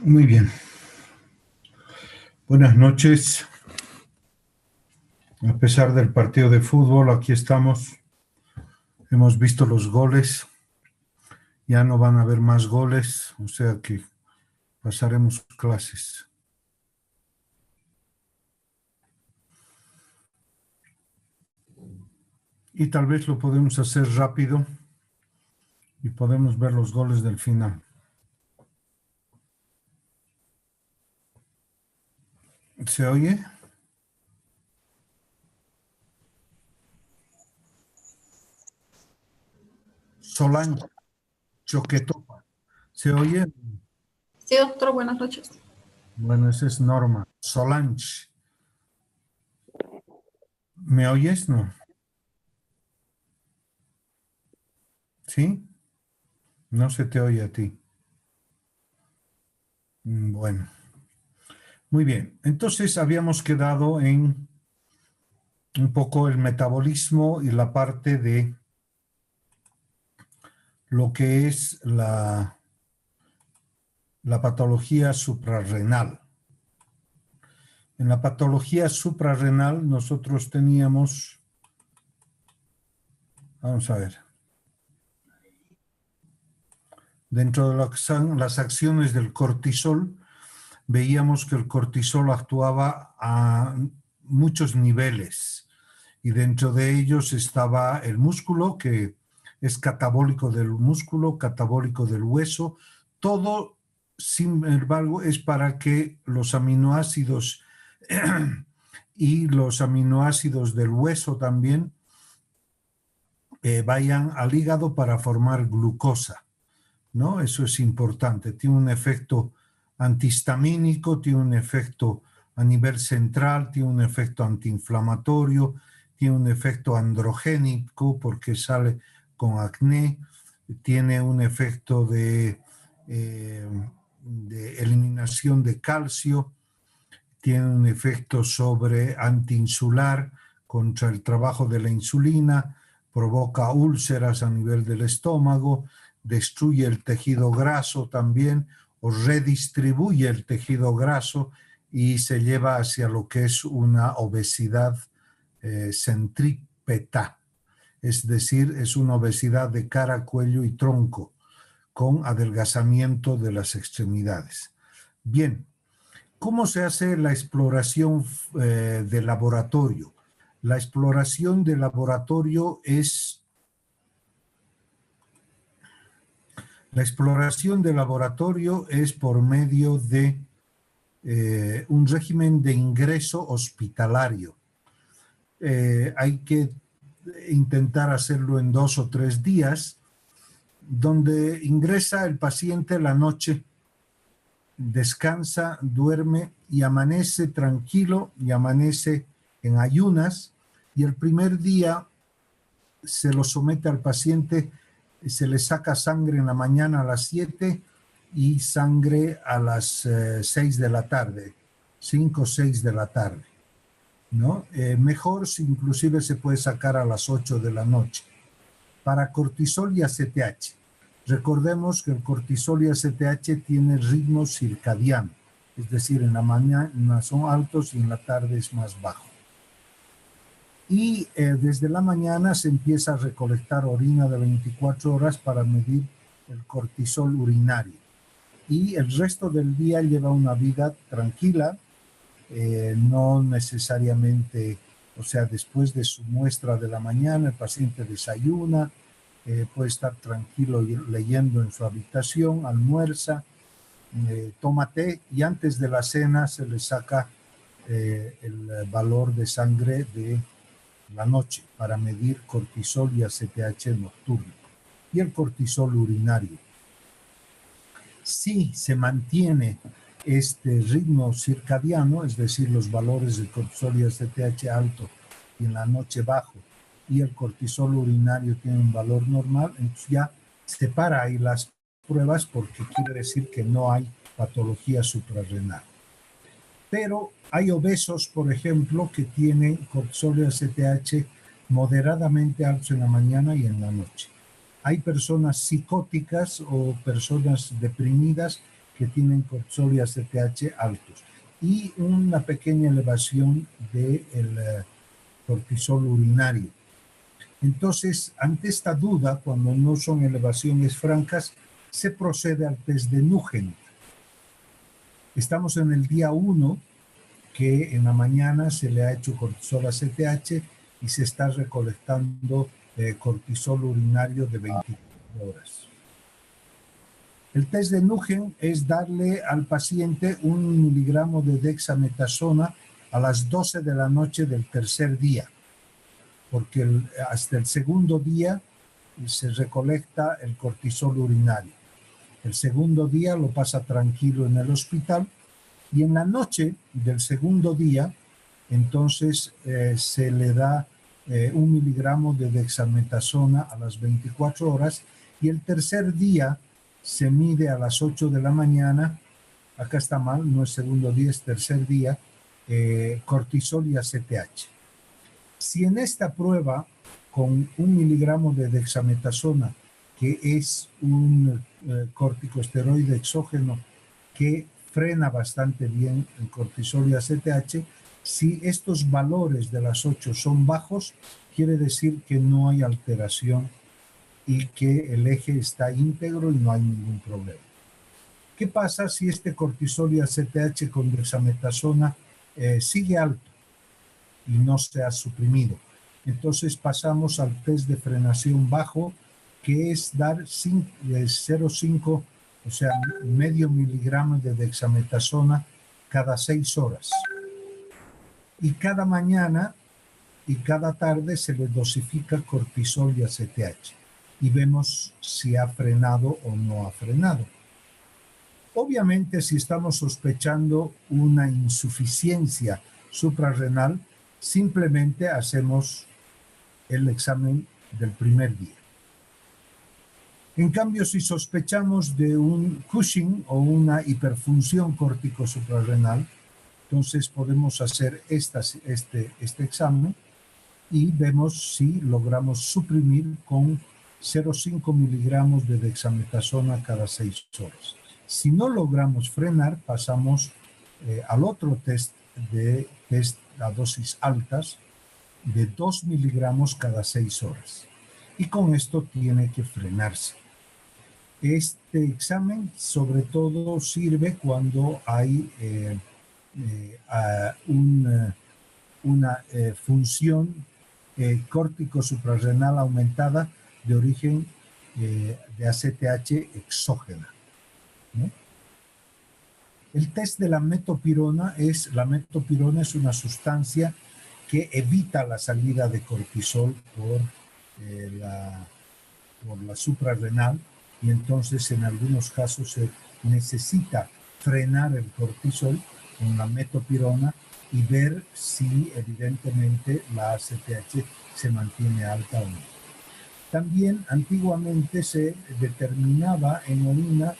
Muy bien. Buenas noches. A pesar del partido de fútbol, aquí estamos. Hemos visto los goles. Ya no van a haber más goles, o sea que pasaremos clases. Y tal vez lo podemos hacer rápido y podemos ver los goles del final. ¿Se oye? Solange Choquetopa. ¿Se oye? Sí, doctor, buenas noches. Bueno, esa es Norma. Solange. ¿Me oyes? No. ¿Sí? No se te oye a ti. Bueno. Muy bien. Entonces habíamos quedado en un poco el metabolismo y la parte de lo que es la patología suprarrenal. En la patología suprarrenal nosotros teníamos, vamos a ver, dentro de las acciones del cortisol, veíamos que el cortisol actuaba a muchos niveles y dentro de ellos estaba el músculo, que es catabólico del músculo, catabólico del hueso. Todo, sin embargo, es para que los aminoácidos y los aminoácidos del hueso también vayan al hígado para formar glucosa, ¿no? Eso es importante. Tiene un efecto antihistamínico, tiene un efecto a nivel central, tiene un efecto antiinflamatorio, tiene un efecto androgénico porque sale con acné, tiene un efecto de eliminación de calcio, tiene un efecto sobre antiinsular contra el trabajo de la insulina, provoca úlceras a nivel del estómago, destruye el tejido graso también o redistribuye el tejido graso y se lleva hacia lo que es una obesidad centrípeta, es decir, es una obesidad de cara, cuello y tronco con adelgazamiento de las extremidades. Bien, ¿cómo se hace la exploración de laboratorio? La exploración de laboratorio es por medio de un régimen de ingreso hospitalario. Hay que intentar hacerlo en 2 o 3 días, donde ingresa el paciente la noche, descansa, duerme y amanece tranquilo y amanece en ayunas, y el primer día se lo somete al paciente, se le saca sangre en la mañana a las 7 y sangre a las 6 de la tarde, 5 o 6 de la tarde, ¿no? Mejor si inclusive se puede sacar a las 8 de la noche. Para cortisol y ACTH. Recordemos que el cortisol y ACTH tienen ritmo circadiano, es decir, en la mañana son altos y en la tarde es más bajo. Y desde la mañana se empieza a recolectar orina de 24 horas para medir el cortisol urinario. Y el resto del día lleva una vida tranquila, no necesariamente, o sea, después de su muestra de la mañana, el paciente desayuna, puede estar tranquilo leyendo en su habitación, almuerza, toma té y antes de la cena se le saca el valor de sangre de la noche para medir cortisol y ACTH nocturno y el cortisol urinario. Si se mantiene este ritmo circadiano, es decir, los valores de cortisol y ACTH alto y en la noche bajo, y el cortisol urinario tiene un valor normal, entonces ya se para ahí las pruebas porque quiere decir que no hay patología suprarrenal. Pero hay obesos, por ejemplo, que tienen cortisol y ACTH moderadamente altos en la mañana y en la noche. Hay personas psicóticas o personas deprimidas que tienen cortisol y ACTH altos y una pequeña elevación del cortisol urinario. Entonces, ante esta duda, cuando no son elevaciones francas, se procede al test de Nugent. Estamos en el día 1, que en la mañana se le ha hecho cortisol ACTH y se está recolectando cortisol urinario de 24 horas. El test de Nugent es darle al paciente 1 miligramo de dexametasona a las 12 de la noche del tercer día, porque hasta el segundo día se recolecta el cortisol urinario. El segundo día lo pasa tranquilo en el hospital y en la noche del segundo día, entonces se le da 1 miligramo de dexametasona a las 24 horas y el tercer día se mide a las 8 de la mañana, acá está mal, no es segundo día, es tercer día, cortisol y ACTH. Si en esta prueba con 1 miligramo de dexametasona, que es un corticosteroide exógeno que frena bastante bien el cortisol y ACTH, si estos valores de las 8 son bajos, quiere decir que no hay alteración y que el eje está íntegro y no hay ningún problema. ¿Qué pasa si este cortisol y ACTH con dexametasona sigue alto y no se ha suprimido? Entonces pasamos al test de frenación bajo, que es dar 0,5, o sea, medio miligramo de dexametasona cada 6 horas. Y cada mañana y cada tarde se le dosifica cortisol y ACTH y vemos si ha frenado o no ha frenado. Obviamente, si estamos sospechando una insuficiencia suprarrenal, simplemente hacemos el examen del primer día. En cambio, si sospechamos de un Cushing o una hiperfunción córtico-suprarrenal, entonces podemos hacer este examen y vemos si logramos suprimir con 0,5 miligramos de dexametasona cada 6 horas. Si no logramos frenar, pasamos al otro test a dosis altas de 2 miligramos cada 6 horas. Y con esto tiene que frenarse. Este examen sobre todo sirve cuando hay una función córtico-suprarrenal aumentada de origen de ACTH exógena, ¿no? El test de la metopirona es una sustancia que evita la salida de cortisol por la suprarrenal, y entonces en algunos casos se necesita frenar el cortisol con la metopirona y ver si evidentemente la ACTH se mantiene alta o no. También antiguamente se determinaba en orina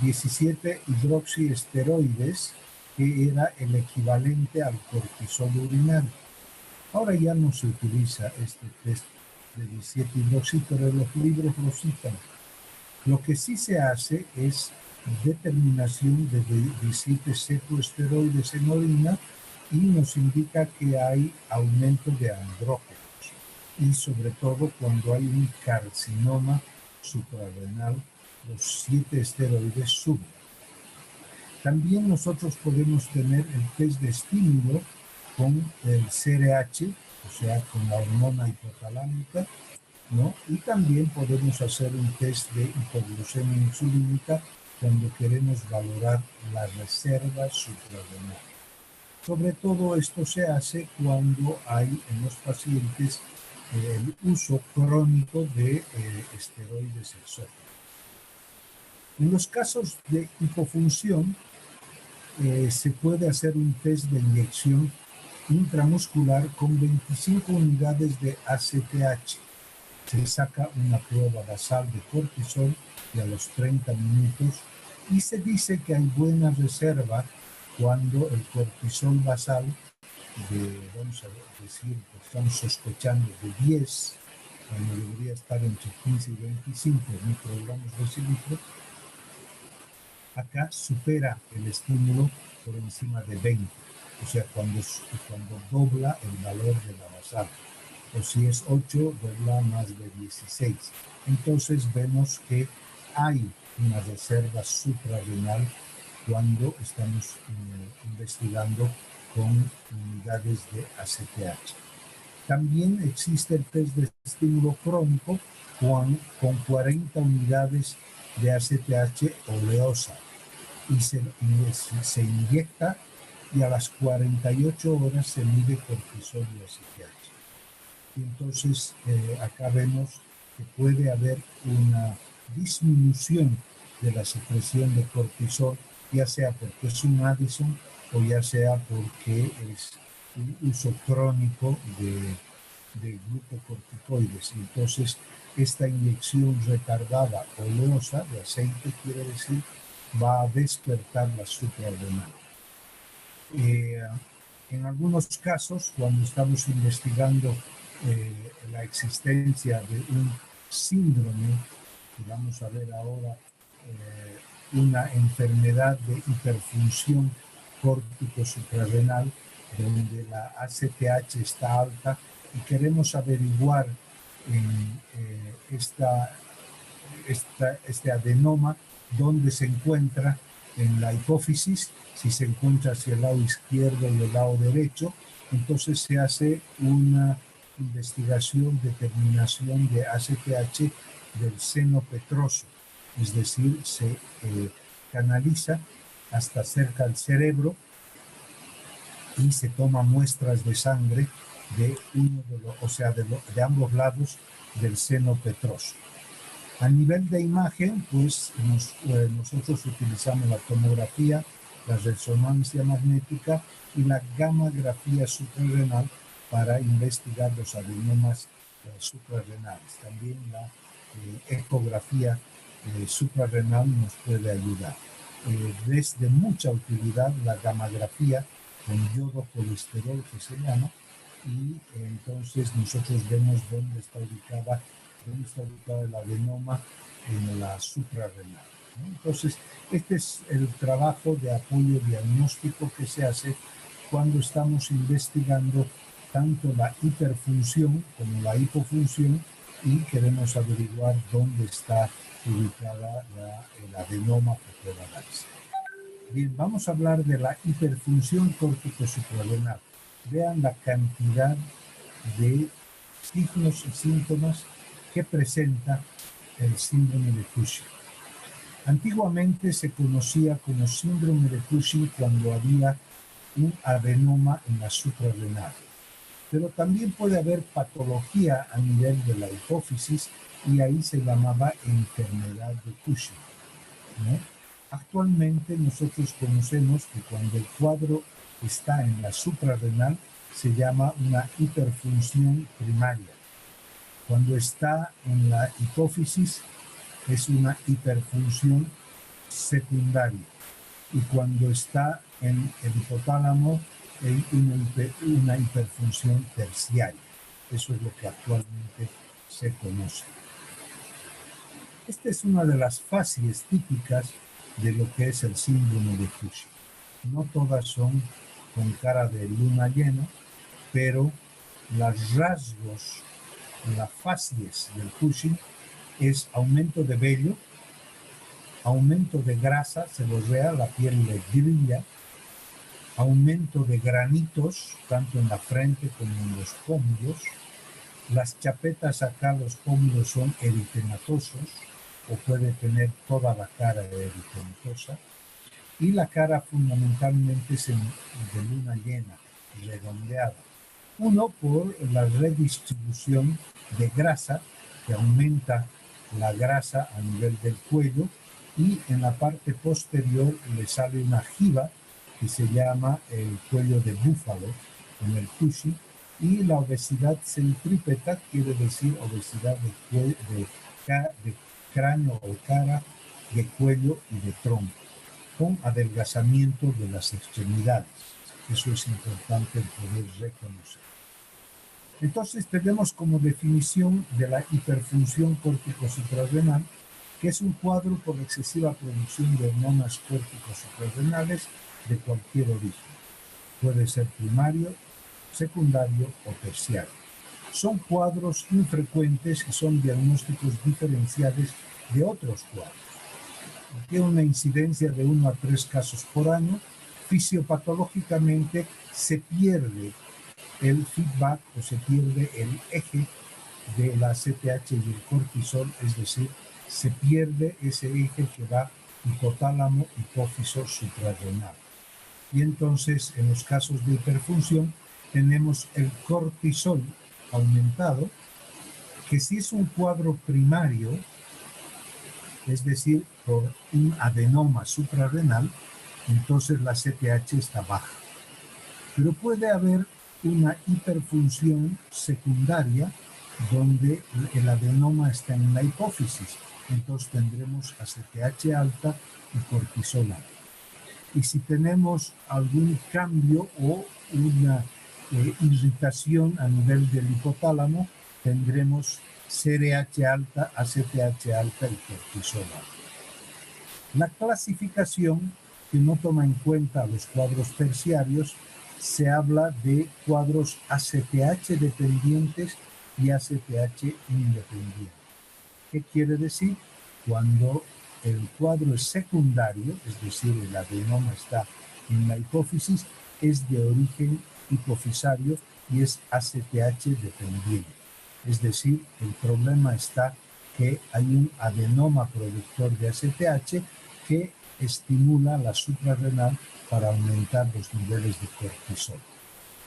17 hidroxiesteroides, que era el equivalente al cortisol urinario. Ahora ya no se utiliza este test de 17 hidroxi, pero los libros lo citan. Lo que sí se hace es determinación de 17 cetoesteroides en orina y nos indica que hay aumento de andrógenos y sobre todo cuando hay un carcinoma suprarrenal, los 7 esteroides suben. También nosotros podemos tener el test de estímulo con el CRH, o sea, con la hormona hipotalámica, ¿no? Y también podemos hacer un test de hipoglucemia insulínica cuando queremos valorar la reserva suprarrenal. Sobre todo esto se hace cuando hay en los pacientes el uso crónico de esteroides exógenos. En los casos de hipofunción se puede hacer un test de inyección intramuscular con 25 unidades de ACTH. Se saca una prueba basal de cortisol y a los 30 minutos y se dice que hay buena reserva cuando el cortisol basal vamos a decir, que estamos sospechando de 10, cuando debería estar entre 15 y 25 microgramos decilitro, acá supera el estímulo por encima de 20, o sea, cuando dobla el valor de la basal, o si es 8, dobla más de 16. Entonces vemos que hay una reserva suprarrenal cuando estamos investigando con unidades de ACTH. También existe el test de estímulo crónico con 40 unidades de ACTH oleosa y se inyecta, y a las 48 horas se mide cortisol y ACTH. Y entonces acá vemos que puede haber una disminución de la secreción de cortisol, ya sea porque es un Addison o ya sea porque es un uso crónico de glucocorticoides. Y entonces esta inyección retardada oleosa de aceite, quiere decir, va a despertar la suprarrenal. En algunos casos, cuando estamos investigando la existencia de un síndrome, que vamos a ver ahora, una enfermedad de hiperfunción córtico-suprarrenal, donde la ACTH está alta, y queremos averiguar este adenoma dónde se encuentra en la hipófisis, si se encuentra hacia el lado izquierdo y el lado derecho. Entonces se hace una investigación, determinación de ACTH del seno petroso, es decir, se canaliza hasta cerca del cerebro y se toma muestras de sangre de de ambos lados del seno petroso. A nivel de imagen, pues nosotros utilizamos la tomografía, la resonancia magnética y la gammagrafía suprarrenal para investigar los adenomas suprarrenales. También la ecografía suprarrenal nos puede ayudar. Es de mucha utilidad la gammagrafía con yodo colesterol, que se llama, y entonces nosotros vemos dónde está ubicado el adenoma en la suprarrenal, ¿no? Entonces, este es el trabajo de apoyo diagnóstico que se hace cuando estamos investigando tanto la hiperfunción como la hipofunción y queremos averiguar dónde está ubicada el adenoma que pueda darse. Bien, vamos a hablar de la hiperfunción córtico-suprarrenal. Vean la cantidad de signos y síntomas que presenta el síndrome de Cushing. Antiguamente se conocía como síndrome de Cushing cuando había un adenoma en la suprarrenal, pero también puede haber patología a nivel de la hipófisis y ahí se llamaba enfermedad de Cushing, ¿no? Actualmente nosotros conocemos que cuando el cuadro está en la suprarrenal se llama una hiperfunción primaria. Cuando está en la hipófisis es una hiperfunción secundaria. Y cuando está en el hipotálamo es una hiperfunción terciaria. Eso es lo que actualmente se conoce. Esta es una de las fases típicas de lo que es el síndrome de Cushing. No todas son con cara de luna llena, pero los rasgos, las fases del Cushing es aumento de vello, aumento de grasa sebácea, la piel le brilla, aumento de granitos, tanto en la frente como en los pómulos. Las chapetas acá, los pómulos son eritematosos, o puede tener toda la cara eritematosa. Y la cara fundamentalmente es de luna llena, redondeada. Uno, por la redistribución de grasa, que aumenta la grasa a nivel del cuello, y en la parte posterior le sale una jiba que se llama el cuello de búfalo en el Cushing, y la obesidad centrípeta quiere decir obesidad de cráneo o cara, de cuello y de tronco, con adelgazamiento de las extremidades. Eso es importante poder reconocer. Entonces tenemos como definición de la hiperfunción córtico-suprarrenal que es un cuadro por excesiva producción de hormonas córticos suprarrenales de cualquier origen. Puede ser primario, secundario o terciario. Son cuadros infrecuentes y son diagnósticos diferenciales de otros cuadros. Tiene una incidencia de 1 a 3 casos por año. Fisiopatológicamente se pierde el feedback o se pierde el eje de la ACTH y el cortisol, es decir, se pierde ese eje que va hipotálamo, hipófiso, suprarrenal. Y entonces, en los casos de hiperfunción, tenemos el cortisol aumentado, que si es un cuadro primario, es decir, por un adenoma suprarrenal, entonces la CTH está baja. Pero puede haber una hiperfunción secundaria donde el adenoma está en la hipófisis. Entonces tendremos ACTH alta y cortisol alta. Y si tenemos algún cambio o una irritación a nivel del hipotálamo, tendremos CRH alta, ACTH alta y cortisol alta. La clasificación, que no toma en cuenta los cuadros terciarios, se habla de cuadros ACTH dependientes y ACTH independientes. ¿Qué quiere decir? Cuando el cuadro es secundario, es decir, el adenoma está en la hipófisis, es de origen hipofisario y es ACTH dependiente. Es decir, el problema está que hay un adenoma productor de ACTH que estimula la suprarrenal para aumentar los niveles de cortisol.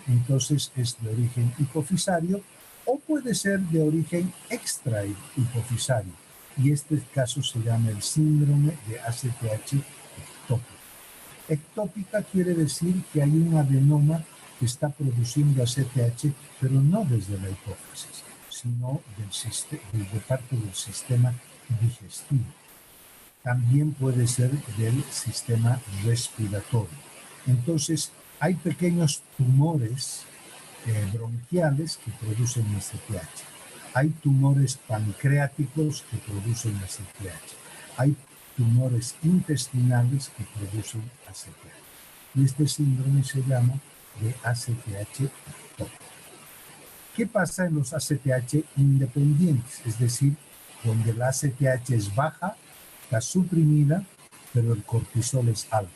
Entonces es de origen hipofisario o puede ser de origen extra hipofisario. Y este caso se llama el síndrome de ACTH ectópica. Ectópica quiere decir que hay un adenoma que está produciendo ACTH, pero no desde la hipófisis, sino de parte del sistema digestivo. También puede ser del sistema respiratorio. Entonces, hay pequeños tumores bronquiales que producen ACTH. Hay tumores pancreáticos que producen ACTH. Hay tumores intestinales que producen ACTH. Y este síndrome se llama de ACTH ectópico. ¿Qué pasa en los ACTH independientes? Es decir, donde la ACTH es baja, está suprimida, pero el cortisol es alto.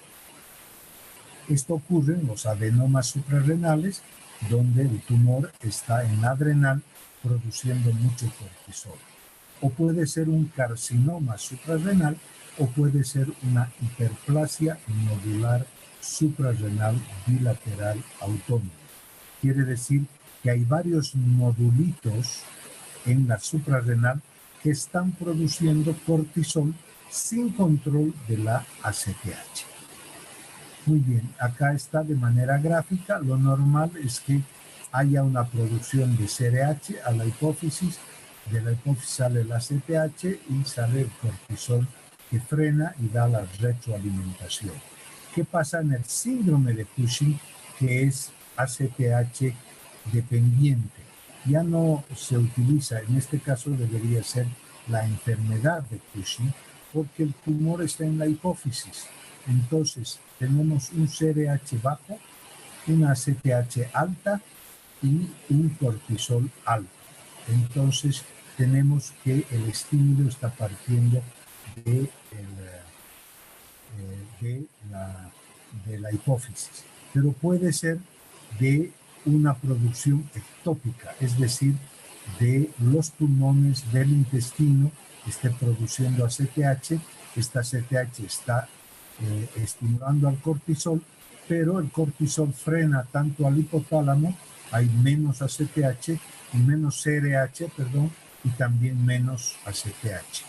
Esto ocurre en los adenomas suprarrenales, donde el tumor está en adrenal produciendo mucho cortisol. O puede ser un carcinoma suprarrenal o puede ser una hiperplasia nodular suprarrenal bilateral autónoma. Quiere decir que hay varios nodulitos en la suprarrenal que están produciendo cortisol sin control de la ACTH. Muy bien, acá está de manera gráfica. Lo normal es que haya una producción de CRH a la hipófisis, de la hipófisis sale el ACTH y sale el cortisol que frena y da la retroalimentación. ¿Qué pasa en el síndrome de Cushing, que es ACTH dependiente? Ya no se utiliza, en este caso debería ser la enfermedad de Cushing, porque el tumor está en la hipófisis. Entonces, tenemos un CRH bajo, una ACTH alta y un cortisol alto. Entonces, tenemos que el estímulo está partiendo de la hipófisis, pero puede ser de una producción ectópica, es decir, de los pulmones, del intestino, esté produciendo ACTH, esta ACTH está estimulando al cortisol, pero el cortisol frena tanto al hipotálamo, hay menos ACTH y menos CRH, y también menos ACTH.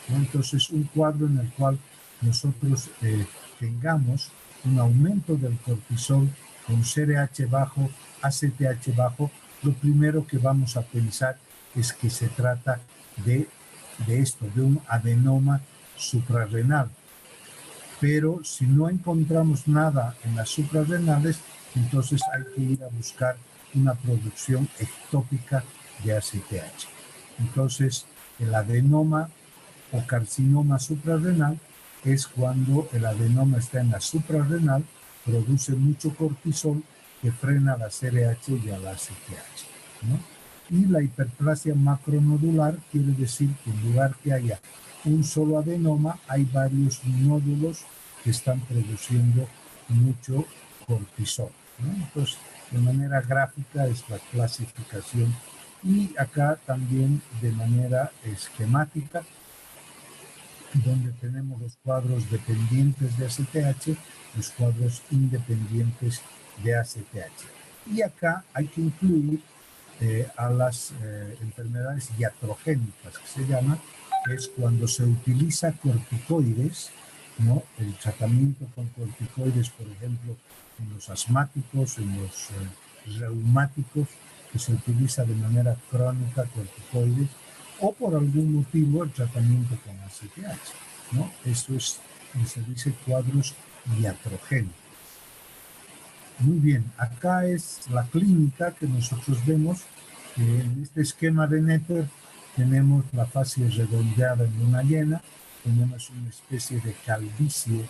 Entonces, un cuadro en el cual nosotros tengamos un aumento del cortisol con CRH bajo, ACTH bajo, lo primero que vamos a pensar es que se trata de esto, de un adenoma suprarrenal. Pero si no encontramos nada en las suprarrenales, entonces hay que ir a buscar una producción ectópica de ACTH. Entonces, el adenoma o carcinoma suprarrenal es cuando el adenoma está en la suprarrenal, produce mucho cortisol que frena la CRH y a la ACTH, ¿no? Y la hiperplasia macronodular quiere decir que en lugar que haya un solo adenoma, hay varios nódulos que están produciendo mucho cortisol, ¿no? Entonces, de manera gráfica es la clasificación, y acá también de manera esquemática, donde tenemos los cuadros dependientes de ACTH, los cuadros independientes de ACTH. Y acá hay que incluir a las enfermedades iatrogénicas, que se llama, que es cuando se utiliza corticoides, ¿no? El tratamiento con corticoides, por ejemplo, en los asmáticos, en los reumáticos, que se utiliza de manera crónica corticoides, o por algún motivo el tratamiento con ACTH, ¿no? Eso es, se dice cuadros iatrogénicos. Muy bien, acá es la clínica que nosotros vemos. En este esquema de Netter tenemos la fase redondeada en luna llena, tenemos una especie de calvicie,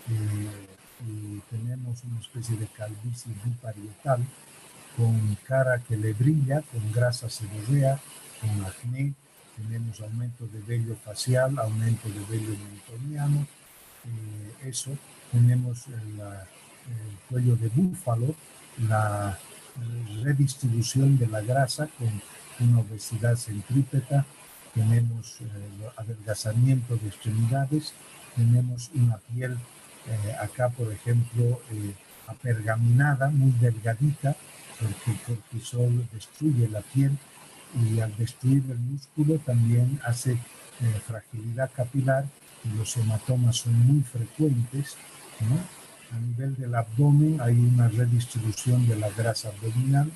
y tenemos una especie de calvicie biparietal, con cara que le brilla, con grasa seborrea, con acné, tenemos aumento de vello facial, aumento de vello mentoniano, eso, tenemos el cuello de búfalo, la redistribución de la grasa con una obesidad centrípeta, tenemos adelgazamiento de extremidades, tenemos una piel acá, por ejemplo, apergaminada, muy delgadita, porque el cortisol destruye la piel, y al destruir el músculo también hace fragilidad capilar, y los hematomas son muy frecuentes, ¿no? A nivel del abdomen hay una redistribución de la grasa abdominal,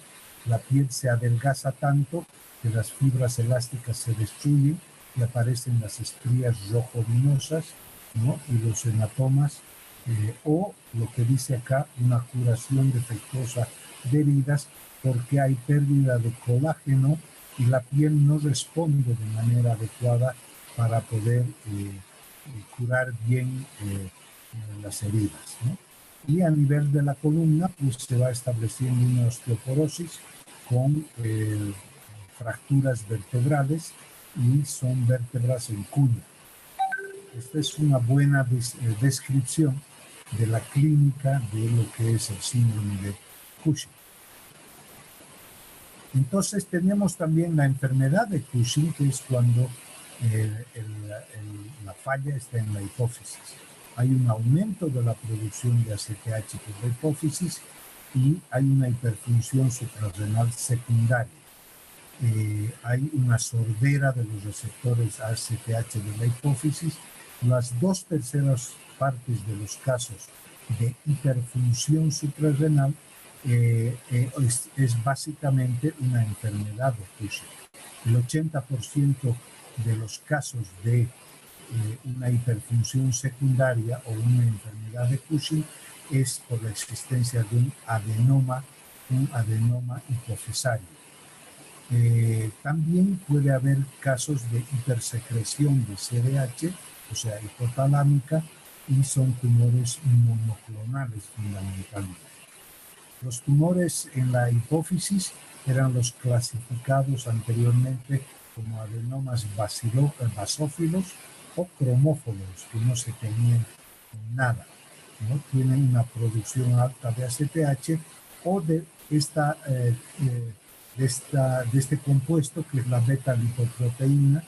la piel se adelgaza tanto que las fibras elásticas se destruyen y aparecen las estrías rojo-vinosas, ¿no? Y los hematomas, o lo que dice acá, una curación defectuosa de heridas, porque hay pérdida de colágeno y la piel no responde de manera adecuada para poder curar bien las heridas, ¿no? Y a nivel de la columna, pues se va estableciendo una osteoporosis con fracturas vertebrales, y son vértebras en cuña. Esta es una buena descripción de la clínica de lo que es el síndrome de Cushing. Entonces tenemos también la enfermedad de Cushing, que es cuando la falla está en la hipófisis. Hay un aumento de la producción de ACTH por la hipófisis y hay una hiperfunción suprarrenal secundaria. Hay una sordera de los receptores ACTH de la hipófisis. Las 2/3 partes de los casos de hiperfunción suprarrenal es básicamente una enfermedad de Cushing. El 80% de los casos de una hiperfunción secundaria o una enfermedad de Cushing es por la existencia de un adenoma hipofisario. También puede haber casos de hipersecreción de CRH, o sea, hipotalámica, y son tumores monoclonales fundamentalmente. Los tumores en la hipófisis eran los clasificados anteriormente como adenomas basófilos o cromófonos, que no se tenían nada, ¿no? Tienen una producción alta de ACTH o de este compuesto, que es la beta-lipoproteína,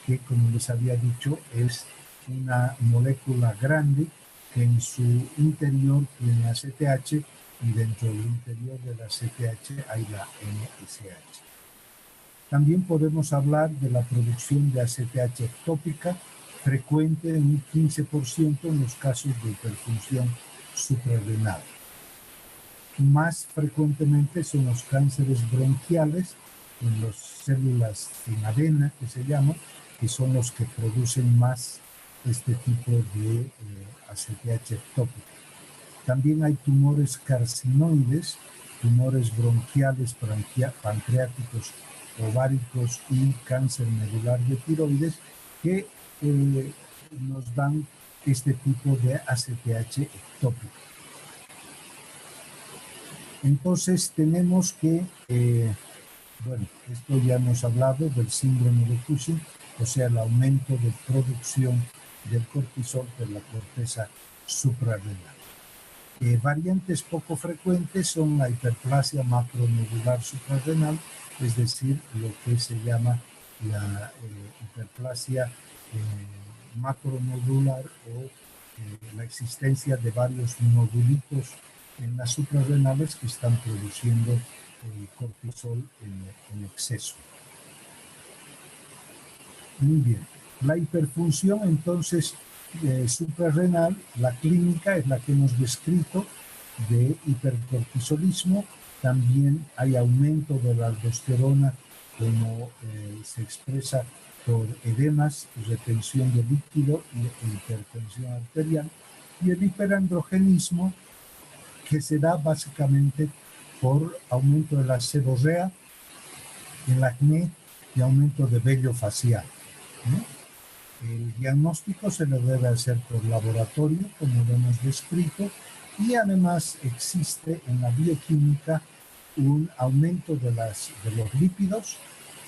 que, como les había dicho, es una molécula grande que en su interior tiene ACTH, y dentro del interior de la ACTH hay la NSH. También podemos hablar de la producción de ACTH ectópica, frecuente en un 15% en los casos de hiperfunción suprarrenal. Más frecuentemente son los cánceres bronquiales, en las células sin adena, que se llaman, que son los que producen más este tipo de ACTH ectópica. También hay tumores carcinoides, tumores bronquiales, pancreáticos, ováricos y cáncer medular de tiroides, que nos dan este tipo de ACTH ectópico. Entonces tenemos que, bueno, esto ya hemos hablado del síndrome de Cushing, o sea, el aumento de producción del cortisol por la corteza suprarrenal. Variantes poco frecuentes son la hiperplasia macronodular suprarrenal, es decir, lo que se llama la hiperplasia macronodular o la existencia de varios nodulitos en las suprarrenales que están produciendo cortisol en exceso. Muy bien. La hiperfunción, entonces, suprarrenal, la clínica es la que hemos descrito de hipercortisolismo. También hay aumento de la aldosterona, como se expresa por edemas, retención de líquido y hipertensión arterial. Y el hiperandrogenismo, que se da básicamente por aumento de la seborrea, el acné y aumento de vello facial, ¿no? El diagnóstico se le debe hacer por laboratorio, como lo hemos descrito, y además existe en la bioquímica un aumento de los lípidos,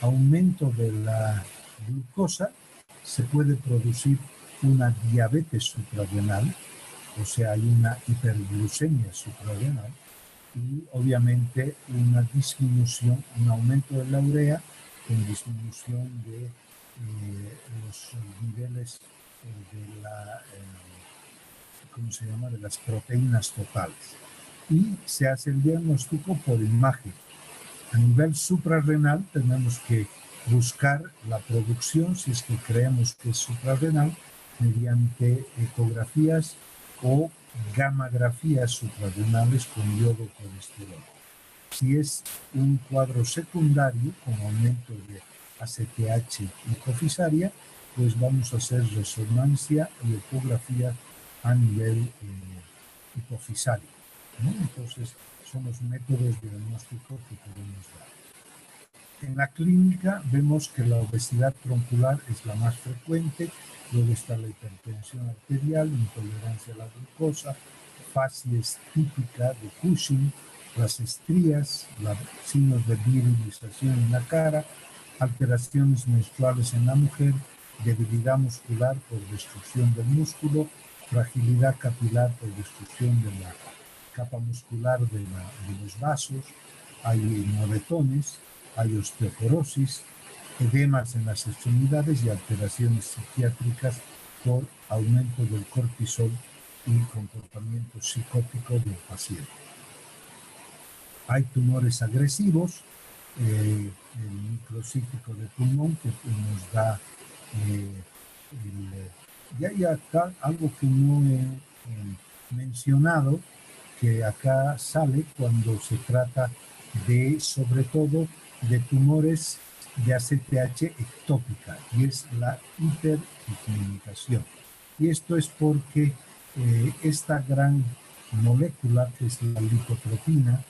aumento de la glucosa, se puede producir una diabetes suprarrenal, o sea, hay una hiperglucemia suprarrenal, y obviamente una disminución, un aumento de la urea con disminución de los niveles de la, ¿cómo se llama?, de las proteínas totales. Y se hace el diagnóstico por imagen. A nivel suprarrenal tenemos que buscar la producción, si es que creemos que es suprarrenal, mediante ecografías o gammagrafías suprarrenales con yodo colesterol. Si es un cuadro secundario con aumento de ACTH hipofisaria, pues vamos a hacer resonancia y ecografía a nivel hipofisario, ¿no? Entonces, son los métodos diagnósticos que podemos dar. En la clínica vemos que la obesidad troncular es la más frecuente, luego está la hipertensión arterial, intolerancia a la glucosa, facies típica de Cushing, las estrías, los signos de virilización en la cara, alteraciones menstruales en la mujer, debilidad muscular por destrucción del músculo, fragilidad capilar por destrucción de la capa muscular de los vasos, hay moretones, hay osteoporosis, edemas en las extremidades y alteraciones psiquiátricas por aumento del cortisol y comportamiento psicótico del paciente. Hay tumores agresivos, el microcítico de pulmón que nos da y hay acá algo que no he mencionado, que acá sale cuando se trata de, sobre todo, de tumores de ACTH ectópica, y es la hiperpigmentación. Y esto es porque esta gran molécula, que es la lipotropina,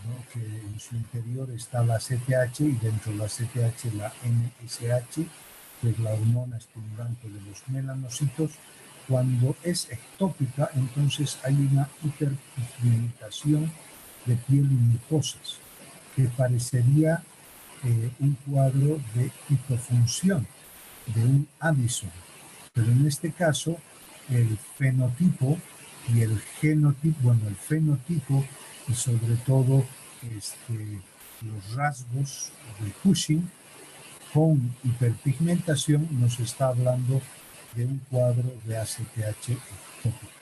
¿no?, que en su interior está la ACTH y dentro de la ACTH la MSH, que es la hormona estimulante de los melanocitos. Cuando es ectópica, entonces hay una hiperpigmentación de piel y mucosas, que parecería un cuadro de hipofunción, de un Addison. Pero en este caso, el fenotipo y el genotipo, bueno, el fenotipo y sobre todo los rasgos de Cushing con hiperpigmentación nos está hablando de un cuadro de ACTH ectópico.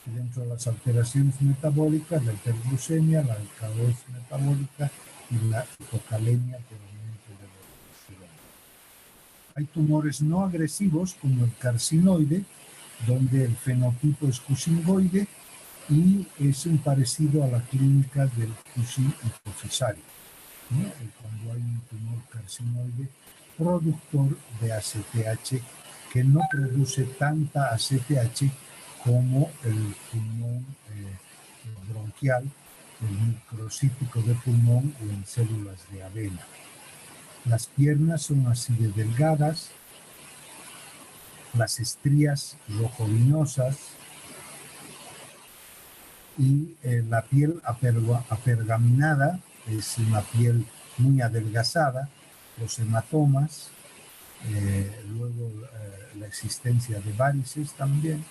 Y dentro de las alteraciones metabólicas, la hiperglucemia, la alcalosis metabólica y la hipocalemia por aumento de la aldosterona. Hay tumores no agresivos como el carcinoide, donde el fenotipo es cushingoide y es un parecido a la clínica del Cushing hipofisario, ¿no? Cuando hay un tumor carcinoide productor de ACTH que no produce tanta ACTH como el pulmón bronquial, el microcítico de pulmón o en células de avena. Las piernas son así de delgadas, las estrías rojo-vinosas y la piel apergaminada, es una piel muy adelgazada, los hematomas, luego la existencia de varices también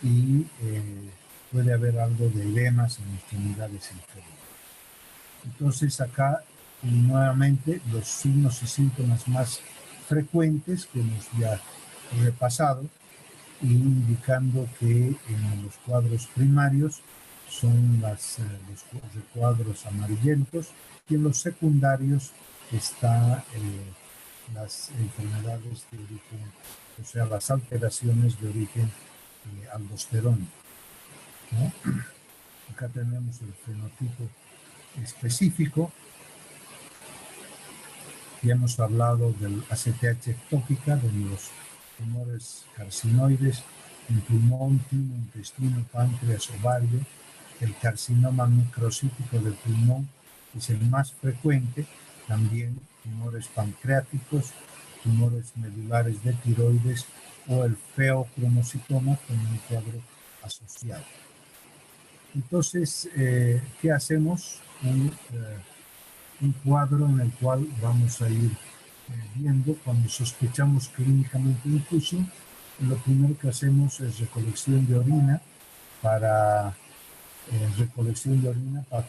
y puede haber algo de edemas en extremidades inferiores. Entonces acá nuevamente los signos y síntomas más frecuentes que hemos ya repasado, indicando que en los cuadros primarios son los cuadros amarillentos y en los secundarios está las enfermedades de origen, o sea, las alteraciones de origen aldosterónico, ¿no? Acá tenemos el fenotipo específico. Ya hemos hablado del ACTH ectópica, de los tumores carcinoides en pulmón, timo, intestino, páncreas, ovario. El carcinoma microcítico del pulmón es el más frecuente, también tumores pancreáticos, tumores medulares de tiroides o el feocromocitoma con un cuadro asociado. Entonces, ¿qué hacemos? Un cuadro en el cual vamos a ir viendo cuando sospechamos clínicamente un Cushing. Lo primero que hacemos es recolección de orina para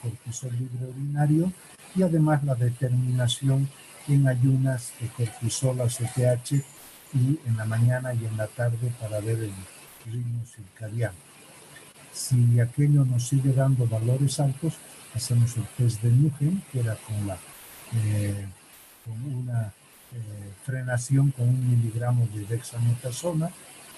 cortisol libre urinario y además la determinación en ayunas de cortisol ACTH y en la mañana y en la tarde para ver el ritmo circadiano. Si aquello nos sigue dando valores altos, hacemos el test de Nugent, que era con una frenación con 1 miligramo de dexametasona.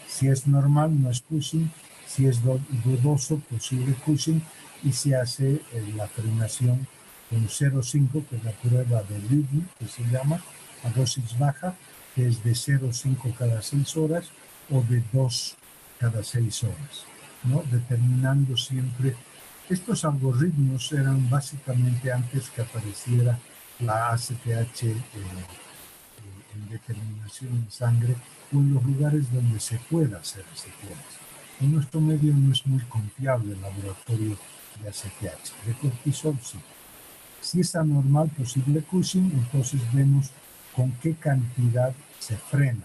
Si es normal, no es Cushing. Si es dudoso, posible Cushing, y se hace la frenación con 0,5, que es la prueba de Lidl, que se llama, a dosis baja, que es de 0,5 cada 6 horas o de 2 cada 6 horas, ¿no? Determinando siempre. Estos algoritmos eran básicamente antes que apareciera la ACTH en determinación en sangre o en los lugares donde se pueda hacer ACTH. En nuestro medio no es muy confiable el laboratorio de ACTH. De cortisol sí. Si es anormal, posible Cushing, entonces vemos con qué cantidad se frena.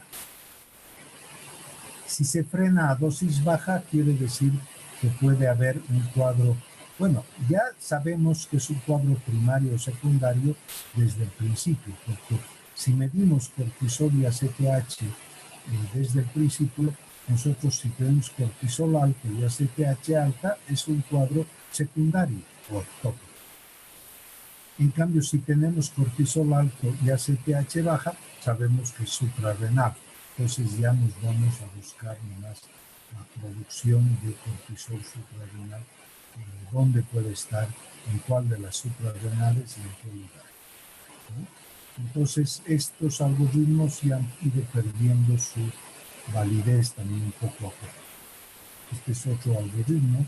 Si se frena a dosis baja, quiere decir que puede haber un cuadro. Bueno, ya sabemos que es un cuadro primario o secundario desde el principio, porque si medimos cortisol y ACTH desde el principio, nosotros si tenemos cortisol alto y ACTH alta, es un cuadro secundario o ectópico. En cambio, si tenemos cortisol alto y ACTH baja, sabemos que es suprarrenal. Entonces ya nos vamos a buscar más la producción de cortisol suprarrenal, dónde puede estar, en cuál de las suprarrenales y en qué lugar, ¿no? Entonces estos algoritmos ya han ido perdiendo su validez también poco a poco. Este es otro algoritmo.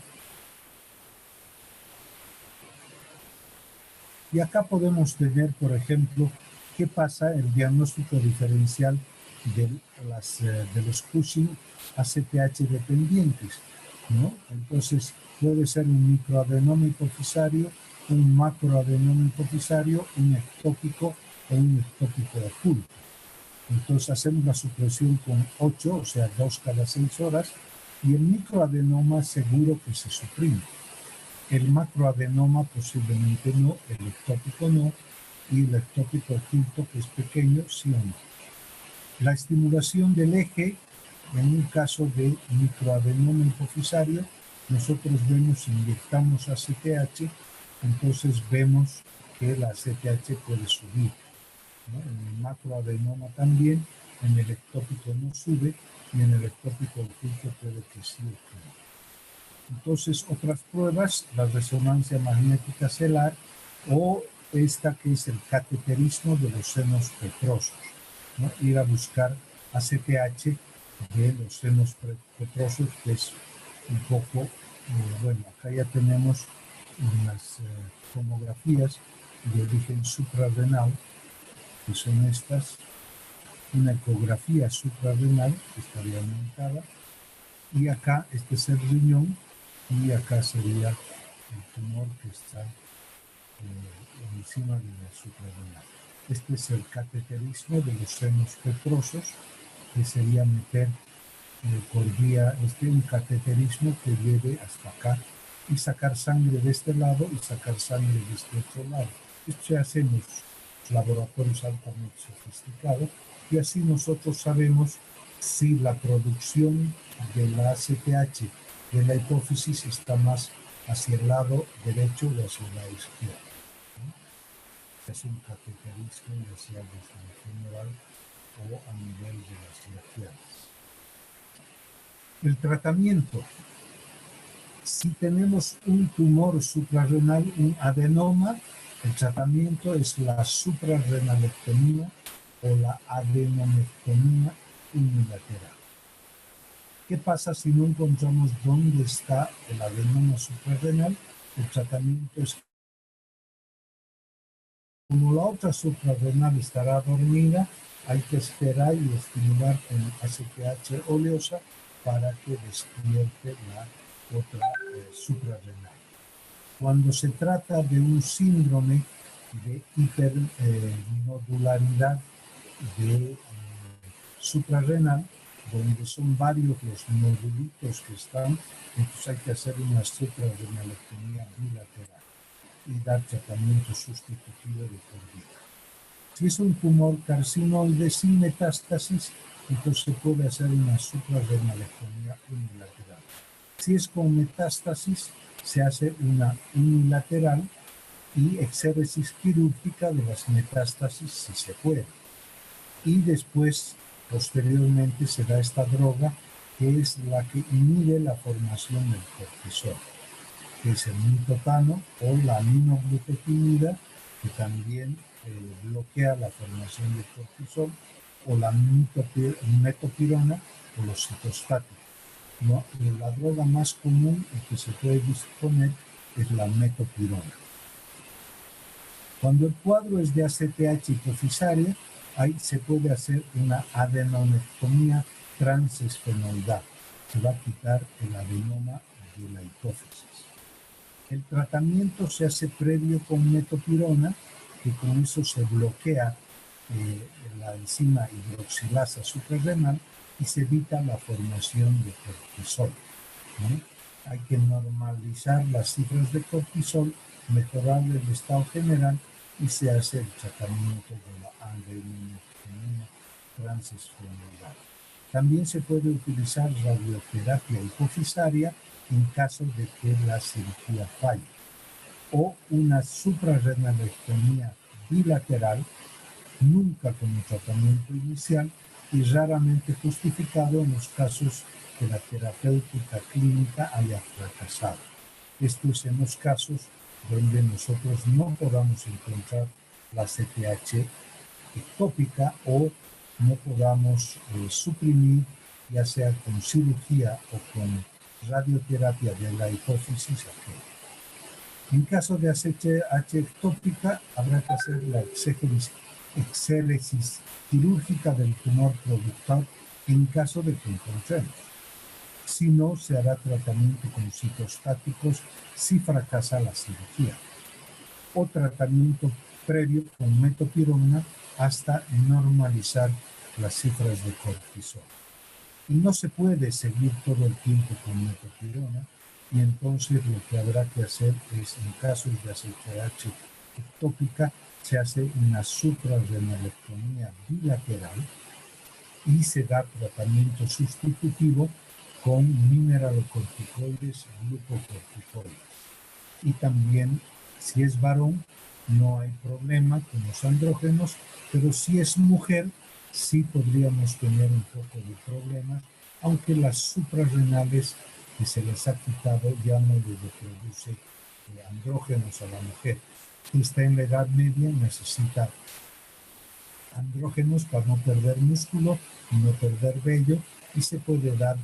Y acá podemos tener, por ejemplo, qué pasa el diagnóstico diferencial de los Cushing ACTH dependientes, ¿no? Entonces puede ser un microadenoma hipofisario, un macroadenoma hipofisario, un ectópico o un ectópico oculto. Entonces hacemos la supresión con 8, o sea 2 cada 6 horas, y el microadenoma seguro que se suprime. El macroadenoma posiblemente no, el ectópico no, y el ectópico oculto, que es pequeño, sí o no. La estimulación del eje, en un caso de microadenoma hipofisario, nosotros vemos, inyectamos ACTH, entonces vemos que la ACTH puede subir, ¿no? En el macroadenoma también, en el ectópico no sube, y en el ectópico oculto puede que sí ocurra. Entonces, otras pruebas, la resonancia magnética celular o esta que es el cateterismo de los senos petrosos, ¿no? Ir a buscar ACTH de los senos petrosos, que es un poco, bueno, acá ya tenemos unas tomografías de origen suprarrenal, que son estas, una ecografía suprarrenal que estaría aumentada, y acá este es el riñón y acá sería el tumor que está encima de la suprarrenal. Este es el cateterismo de los senos petrosos, que sería meter por vía, un cateterismo que lleve hasta acá y sacar sangre de este lado y sacar sangre de este otro lado. Esto se hace en los laboratorios altamente sofisticados y así nosotros sabemos si la producción de la ACTH de la hipófisis está más hacia el lado derecho o hacia el lado izquierdo. Es un cateterismo ya sea desde el femoral o a nivel de las braquiales. El tratamiento. Si tenemos un tumor suprarrenal, un adenoma, el tratamiento es la suprarrenalectomía o la adenomectomía unilateral. ¿Qué pasa si no encontramos dónde está el adenoma suprarrenal? El tratamiento es, como la otra suprarrenal estará dormida, hay que esperar y estimular con ACTH oleosa para que despierte la otra suprarrenal. Cuando se trata de un síndrome de hipernodularidad de suprarrenal, donde son varios los nodulitos que están, entonces hay que hacer una suprarrenalectomía bilateral y dar tratamiento sustitutivo de por vida. Si es un tumor carcinoide sin metástasis, entonces se puede hacer una suprarrenalectomía unilateral. Si es con metástasis, se hace una unilateral y exéresis quirúrgica de las metástasis si se puede. Y después, posteriormente, se da esta droga que es la que inhibe la formación del cortisol, que es el mitotano o la aminoglutetinida, que también bloquea la formación del cortisol, o la metopirona o los citostáticos. No, la droga más común y que se puede disponer es la metopirona. Cuando el cuadro es de ACTH hipofisaria, ahí se puede hacer una adenonectomía transesfenoidal. Se va a quitar el adenoma de la hipófisis. El tratamiento se hace previo con metopirona, que con eso se bloquea la enzima hidroxilasa suprarrenal y se evita la formación de cortisol, ¿no? Hay que normalizar las cifras de cortisol, mejorar el estado general y se hace el tratamiento de la adenonectomía transesfenoidal. También se puede utilizar radioterapia hipofisaria en caso de que la cirugía falle, o una suprarrenalectomía bilateral, nunca con un tratamiento inicial y raramente justificado en los casos que la terapéutica clínica haya fracasado. Esto es en los casos donde nosotros no podamos encontrar la CTH ectópica o no podamos suprimir, ya sea con cirugía o con radioterapia de la hipófisis aquella. En caso de ACTH ectópica, habrá que hacer la exéresis quirúrgica del tumor productor en caso de que encontremos. Si no, se hará tratamiento con citostáticos si fracasa la cirugía, o tratamiento previo con metopirona hasta normalizar las cifras de cortisol. Y no se puede seguir todo el tiempo con metopirona, y entonces lo que habrá que hacer es, en casos de ACTH ectópica, se hace una suprarrenalectomía bilateral y se da tratamiento sustitutivo con mineralocorticoides, glucocorticoides. Y también, si es varón, no hay problema con los andrógenos, pero si es mujer, sí podríamos tener un poco de problemas, aunque las suprarrenales que se les ha quitado ya no le reproduce andrógenos a la mujer. Si está en la edad media, necesita andrógenos para no perder músculo y no perder vello, y se puede dar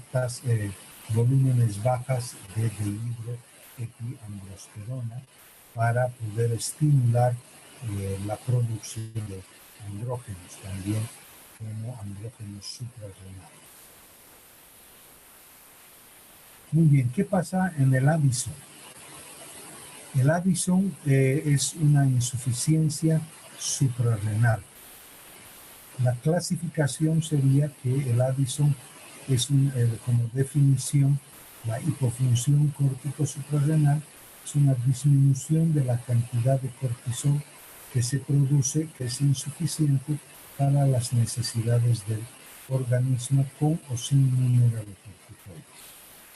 volúmenes bajas de dihidroepiandrosterona para poder estimular la producción de andrógenos también como andrógeno suprarrenal. Muy bien, ¿qué pasa en el Addison? El Addison es una insuficiencia suprarrenal. La clasificación sería que el Addison es como definición, la hipofunción córtico-suprarrenal es una disminución de la cantidad de cortisol que se produce, que es insuficiente para las necesidades del organismo con o sin número de corticoides.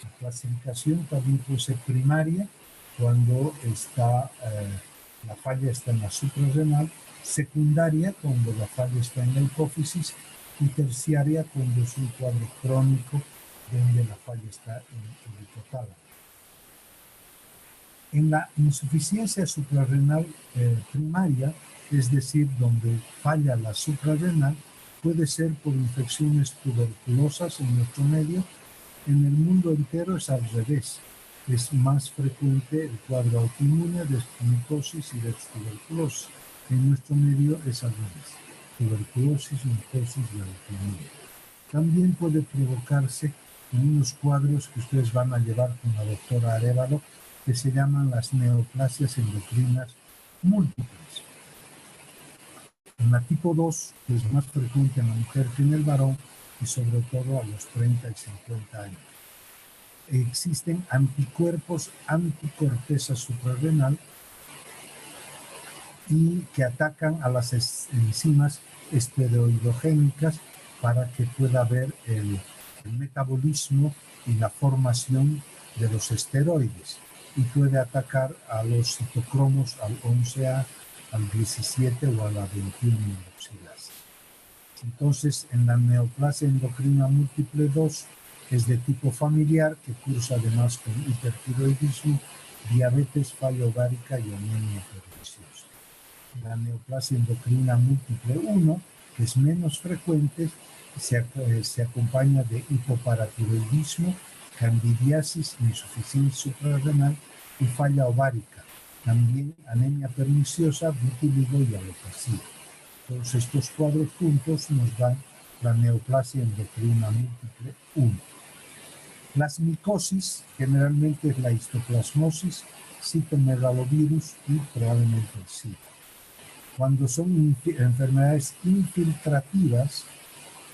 La clasificación también puede ser primaria cuando la falla está en la suprarrenal, secundaria cuando la falla está en la hipófisis y terciaria cuando es un cuadro crónico donde la falla está en el hipotálamo. En la insuficiencia suprarrenal primaria, es decir, donde falla la suprarrenal, puede ser por infecciones tuberculosas en nuestro medio. En el mundo entero es al revés. Es más frecuente el cuadro autoinmune de micosis y de tuberculosis. En nuestro medio es al revés. Tuberculosis, micosis y autoinmune. También puede provocarse en unos cuadros que ustedes van a llevar con la doctora Arévalo, que se llaman las neoplasias endocrinas múltiples. En la tipo 2, que es más frecuente en la mujer que en el varón, y sobre todo a los 30 y 50 años. Existen anticuerpos anticorteza suprarrenal y que atacan a las enzimas esteroidogénicas para que pueda haber el metabolismo y la formación de los esteroides, y puede atacar a los citocromos al 11A, al 17 o a la 21 hidroxilasa. Entonces, en la neoplasia endocrina múltiple 2 es de tipo familiar, que cursa además con hipertiroidismo, diabetes, falla ovárica y anemia perniciosa. La neoplasia endocrina múltiple 1, que es menos frecuente, se acompaña de hipoparatiroidismo, candidiasis, insuficiencia suprarrenal y falla ovárica. También anemia perniciosa, vitíligo y alopecia. Todos estos cuadros juntos nos dan la neoplasia endocrina múltiple 1. Las micosis generalmente es la histoplasmosis, citomegalovirus y probablemente el SIDA. Cuando son enfermedades infiltrativas,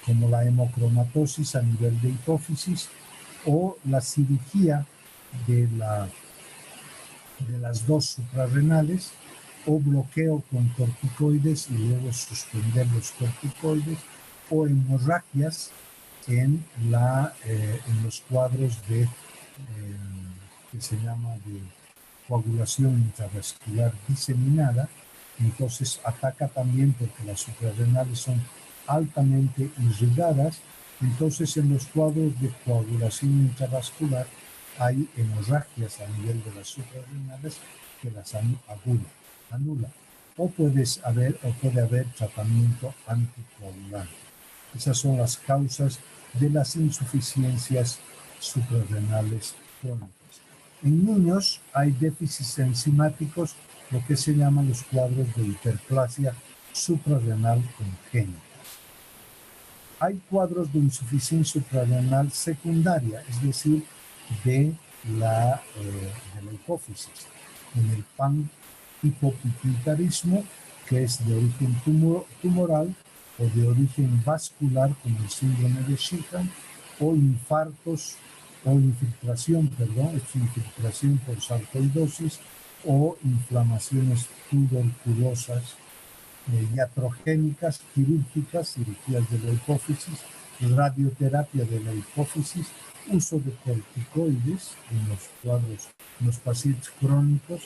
como la hemocromatosis a nivel de hipófisis o la cirugía de las dos suprarrenales, o bloqueo con corticoides y luego suspender los corticoides, o hemorragias en los cuadros que se llama de coagulación intravascular diseminada. Entonces ataca también porque las suprarrenales son altamente irrigadas. Entonces en los cuadros de coagulación intravascular hay hemorragias a nivel de las suprarrenales que las anula. O puede haber tratamiento anticoagulante. Esas son las causas de las insuficiencias suprarrenales crónicas. En niños hay déficits enzimáticos, lo que se llaman los cuadros de hiperplasia suprarrenal congénita. Hay cuadros de insuficiencia suprarrenal secundaria, es decir, de la hipófisis. En el panhipopituitarismo, que es de origen tumoral o de origen vascular, como el síndrome de Sheehan, o infartos o infiltración por sarcoidosis o inflamaciones tuberculosas iatrogénicas, quirúrgicas, cirugías de la hipófisis, radioterapia de la hipófisis, uso de corticoides en los pacientes crónicos,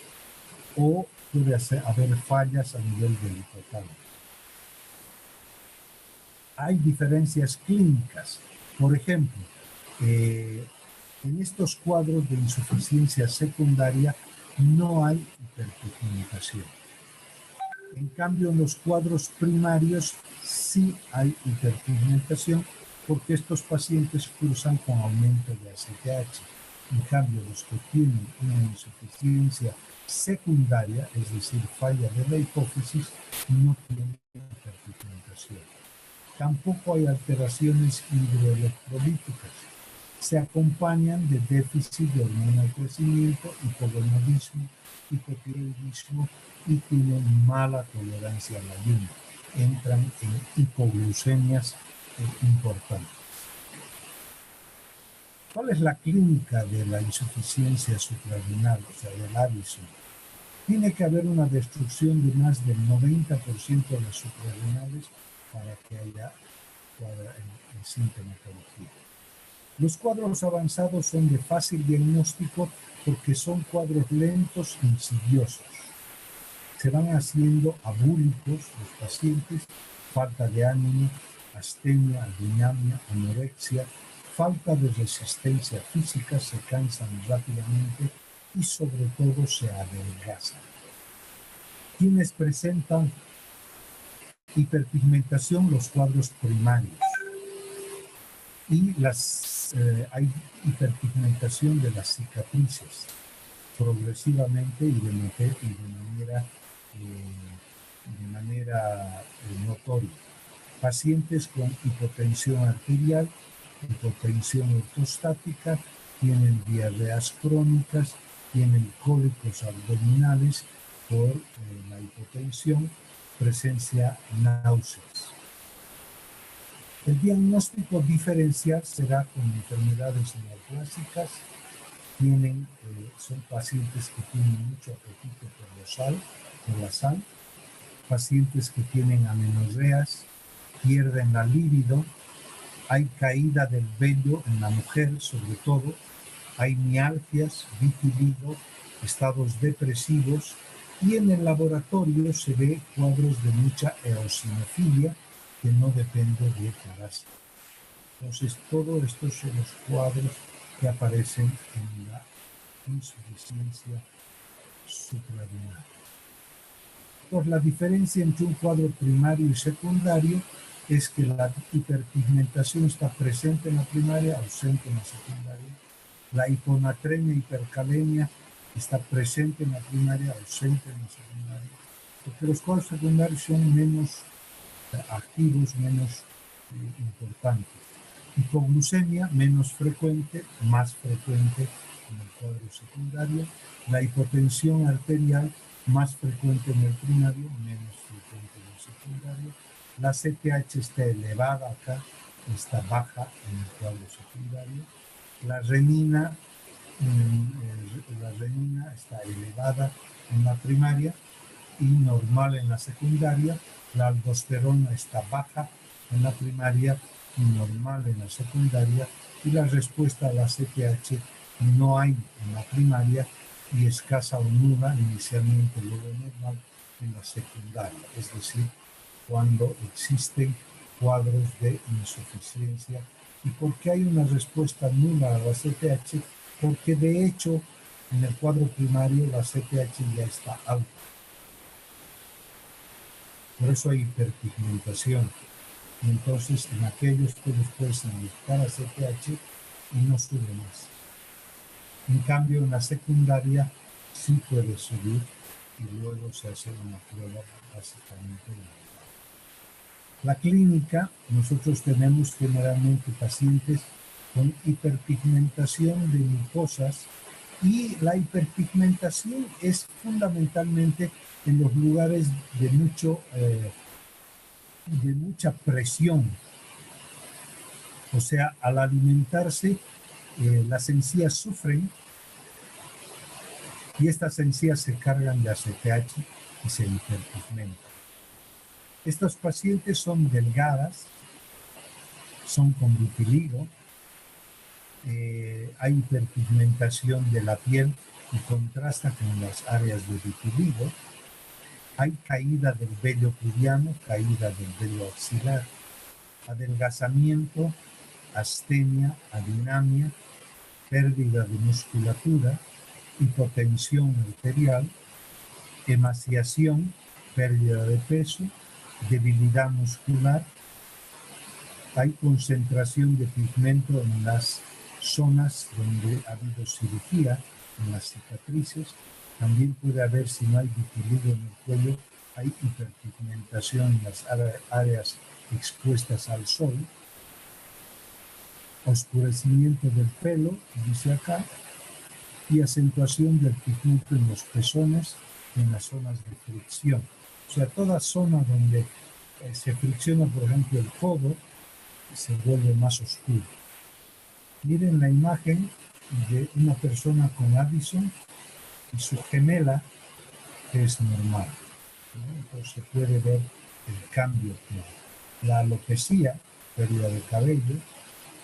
o puede haber fallas a nivel del hipotálamo. Hay diferencias clínicas. Por ejemplo, en estos cuadros de insuficiencia secundaria no hay hiperpigmentación. En cambio, en los cuadros primarios sí hay hiperpigmentación, porque estos pacientes cursan con aumento de ACTH. En cambio, los que tienen una insuficiencia secundaria, es decir, falla de la hipófisis, no tienen hiperpigmentación. Tampoco hay alteraciones hidroelectrolíticas. Se acompañan de déficit de hormona de crecimiento, hipogonadismo, hipotiroidismo y tienen mala tolerancia al ayuno. Entran en hipoglucemias importantes. ¿Cuál es la clínica de la insuficiencia suprarrenal, o sea, del Addison? Tiene que haber una destrucción de más del 90% de las suprarrenales para que haya sintomatología. Los cuadros avanzados son de fácil diagnóstico porque son cuadros lentos, insidiosos. Se van haciendo abúlicos los pacientes, falta de ánimo, astenia, adinamia, anorexia, falta de resistencia física, se cansan rápidamente y sobre todo se adelgazan. Quienes presentan hiperpigmentación, los cuadros primarios. Y hay hiperpigmentación de las cicatrices progresivamente y de manera notoria. Pacientes con hipotensión arterial, hipotensión ortostática, tienen diarreas crónicas, tienen cólicos abdominales por la hipotensión, presencia náuseas. El diagnóstico diferencial será con enfermedades neoplásicas. Son pacientes que tienen mucho apetito por la sal, pacientes que tienen amenorreas, pierden la libido, hay caída del vello en la mujer sobre todo, hay mialgias, vitiligo, estados depresivos y en el laboratorio se ve cuadros de mucha eosinofilia que no depende de parásitos. Entonces, todos estos son los cuadros que aparecen en la insuficiencia suprarrenal. Entonces, la diferencia entre un cuadro primario y secundario es que la hiperpigmentación está presente en la primaria, ausente en la secundaria. La hiponatremia y hipercalemia está presente en la primaria, ausente en la secundaria. Porque los cuadros secundarios son menos activos, menos importantes. Hipoglucemia, menos frecuente, más frecuente en el cuadro secundario. La hipotensión arterial, más frecuente en el primario, menos frecuente en el secundario. La CTH está elevada acá, está baja en el cuadro secundario. La renina está elevada en la primaria y normal en la secundaria. La aldosterona está baja en la primaria y normal en la secundaria. Y la respuesta a la CTH no hay en la primaria y escasa o nula inicialmente, luego normal en la secundaria. Es decir, cuando existen cuadros de insuficiencia. ¿Y por qué hay una respuesta nula a la CTH? Porque de hecho en el cuadro primario la CTH ya está alta. Por eso hay hiperpigmentación. Y entonces en aquellos que después inyectar la CTH y no sube más. En cambio en la secundaria sí puede subir y luego se hace una prueba básicamente. La clínica, nosotros tenemos generalmente pacientes con hiperpigmentación de mucosas y la hiperpigmentación es fundamentalmente en los lugares de mucha presión. O sea, al alimentarse, las encías sufren y estas encías se cargan de ACTH y se hiperpigmentan. Estas pacientes son delgadas, son con vitiligo, hay hiperpigmentación de la piel y contrasta con las áreas de vitiligo, hay caída del vello pubiano, caída del vello axilar, adelgazamiento, astenia, adinamia, pérdida de musculatura, hipotensión arterial, emaciación, pérdida de peso, debilidad muscular, hay concentración de pigmento en las zonas donde ha habido cirugía, en las cicatrices, también puede haber, si no hay vitiligo en el cuello, hay hiperpigmentación en las áreas expuestas al sol, oscurecimiento del pelo, dice acá, y acentuación del pigmento en los pezones y en las zonas de fricción. O sea, toda zona donde se fricciona, por ejemplo, el codo, se vuelve más oscuro. Miren la imagen de una persona con Addison y su gemela, que es normal, ¿no? Entonces se puede ver el cambio que la alopecia, pérdida de cabello,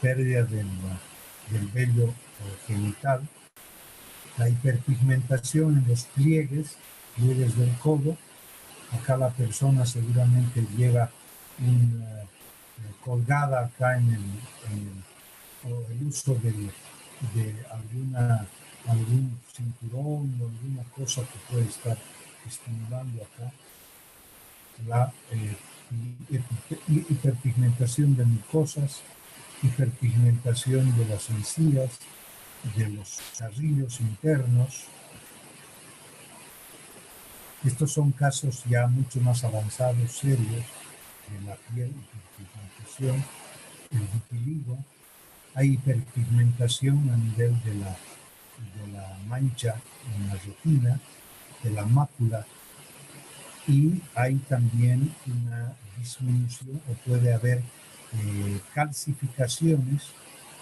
pérdida del vello genital, la hiperpigmentación en los pliegues del codo. Acá la persona seguramente lleva colgada acá en el uso de algún cinturón o alguna cosa que puede estar estimulando acá la hiperpigmentación de mucosas, hiperpigmentación de las encías, de los carrillos internos. Estos son casos ya mucho más avanzados, serios, de la piel, hiperpigmentación, el vitiligo. Hay hiperpigmentación a nivel de la mancha en la retina, de la mácula, y hay también una disminución, o puede haber calcificaciones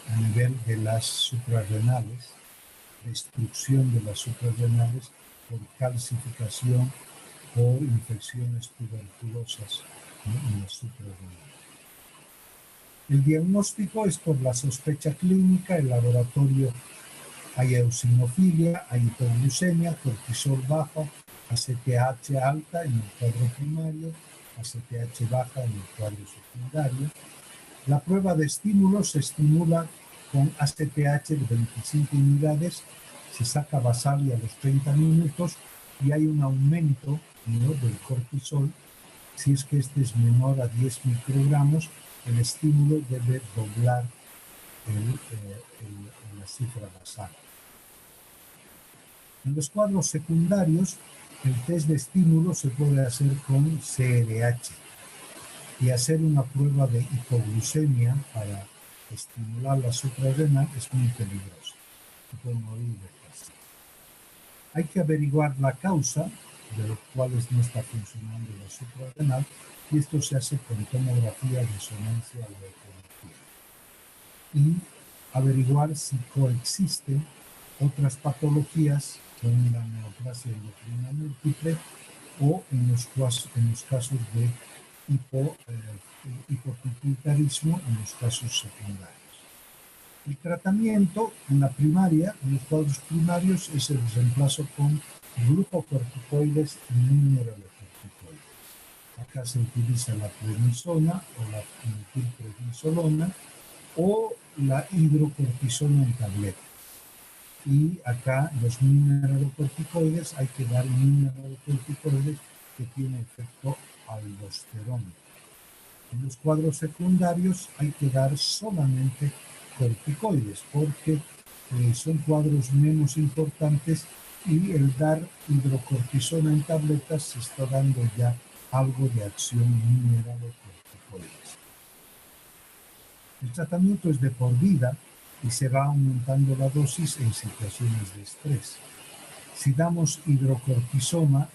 a nivel de las suprarrenales, destrucción de las suprarrenales por calcificación o infecciones tuberculosas, ¿no?, en las suprarrenales. El diagnóstico es por la sospecha clínica. El laboratorio: hay eosinofilia, hay hipoglucemia, cortisol bajo, ACTH alta en el cuadro primario, ACTH baja en el cuadro secundario. La prueba de estímulo se estimula con ACTH de 25 unidades, se saca basal y a los 30 minutos, y hay un aumento, ¿no?, del cortisol. Si es que este es menor a 10 microgramos, el estímulo debe doblar la cifra basal. En los cuadros secundarios, el test de estímulo se puede hacer con CRH, y hacer una prueba de hipoglucemia para estimular la suprarrenal es muy peligroso. Se puede morir de casa. Hay que averiguar la causa de los cuales no está funcionando la suprarrenal, y esto se hace con tomografía, resonancia o ecografía. Y averiguar si coexisten otras patologías con la neoplasia endocrina múltiple, o en los casos de hipopituitarismo, en los casos secundarios. El tratamiento en la primaria, en los cuadros primarios, es el reemplazo con glucocorticoides y mineralocorticoides. Acá se utiliza la prednisona o la metilprednisolona o la hidrocortisona en tableta. Y acá los mineralocorticoides, hay que dar mineralocorticoides que tienen efecto aldosterona. En los cuadros secundarios hay que dar solamente corticoides, porque son cuadros menos importantes, y el dar hidrocortisona en tabletas se está dando ya algo de acción mineralocorticoides. El tratamiento es de por vida y se va aumentando la dosis en situaciones de estrés. Si damos hidrocortisona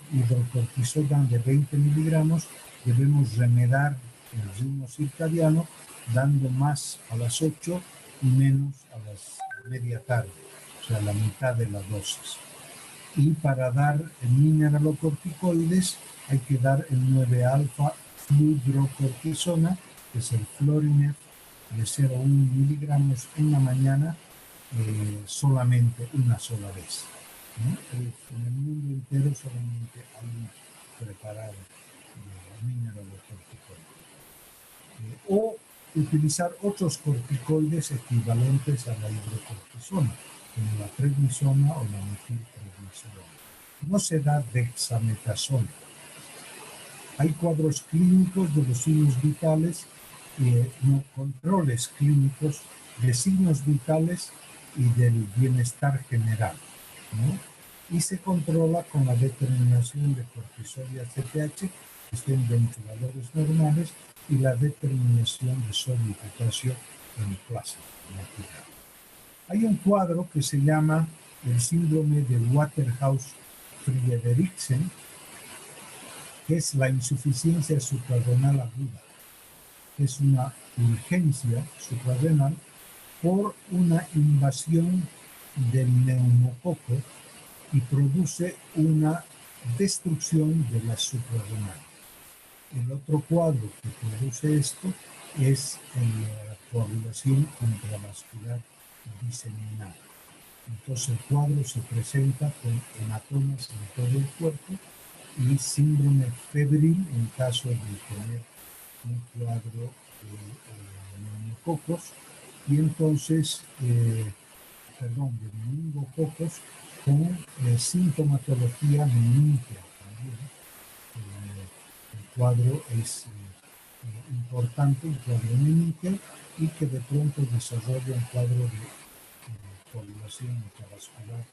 de 20 miligramos, debemos remedar el ritmo circadiano dando más a las 8 y menos a las media tarde, o sea, la mitad de la dosis. Y para dar mineralocorticoides hay que dar el 9-alfa fludrocortisona, que es el Florinef, de 0,1 miligramos en la mañana, solamente una sola vez, ¿no? En el mundo entero solamente hay un preparado de mineralocorticoides. O utilizar otros corticoides equivalentes a la hidrocortisona, como la prednisona o la metilprednisolona. No se da dexametasona. Hay cuadros clínicos de los signos vitales, controles clínicos de signos vitales y del bienestar general, ¿no? y se controla con la determinación de cortisol y ACTH, que estén dentro de valores normales, y la determinación de sodio y potasio en plasma natural. Hay un cuadro que se llama el síndrome de Waterhouse-Friderichsen, que es la insuficiencia suprarrenal aguda. Es una urgencia suprarrenal por una invasión del neumococo y produce una destrucción de la suprarrenal. El otro cuadro que produce esto es la coagulación intravascular diseminada. Entonces el cuadro se presenta con hematomas en todo el cuerpo y síndrome febril en caso de tener un cuadro de neumococos y entonces, de meningococos con sintomatología meningia también. El cuadro es importante, el cuadro meningial, y que de pronto desarrolla un cuadro de coagulación intravascular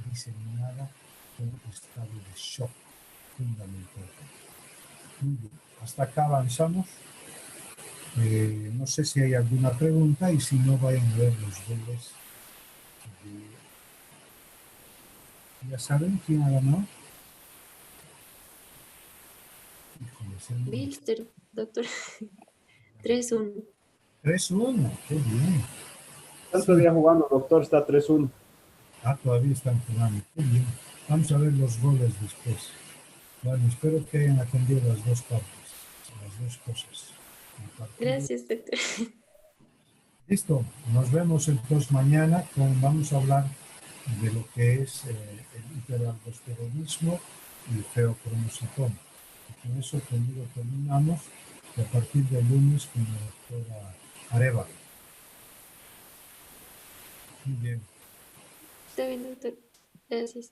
diseminada con estado de shock fundamental. Muy bien, hasta acá avanzamos. No sé si hay alguna pregunta y si no, vayan a ver los goles. ¿Ya saben quién ha ganado? Bilster, doctor. 3-1. 3-1, qué bien. Están todavía jugando, doctor, está 3-1. Ah, todavía están jugando, qué bien. Vamos a ver los goles después. Bueno, espero que hayan atendido las dos partes, las dos cosas. Gracias, doctor. Listo, nos vemos entonces mañana. Vamos a hablar de lo que es el hiperaldosteronismo y el feocromocitoma. Y con eso conmigo terminamos y a partir del lunes con la doctora Arevalo. Muy bien. Está bien, doctor. Gracias.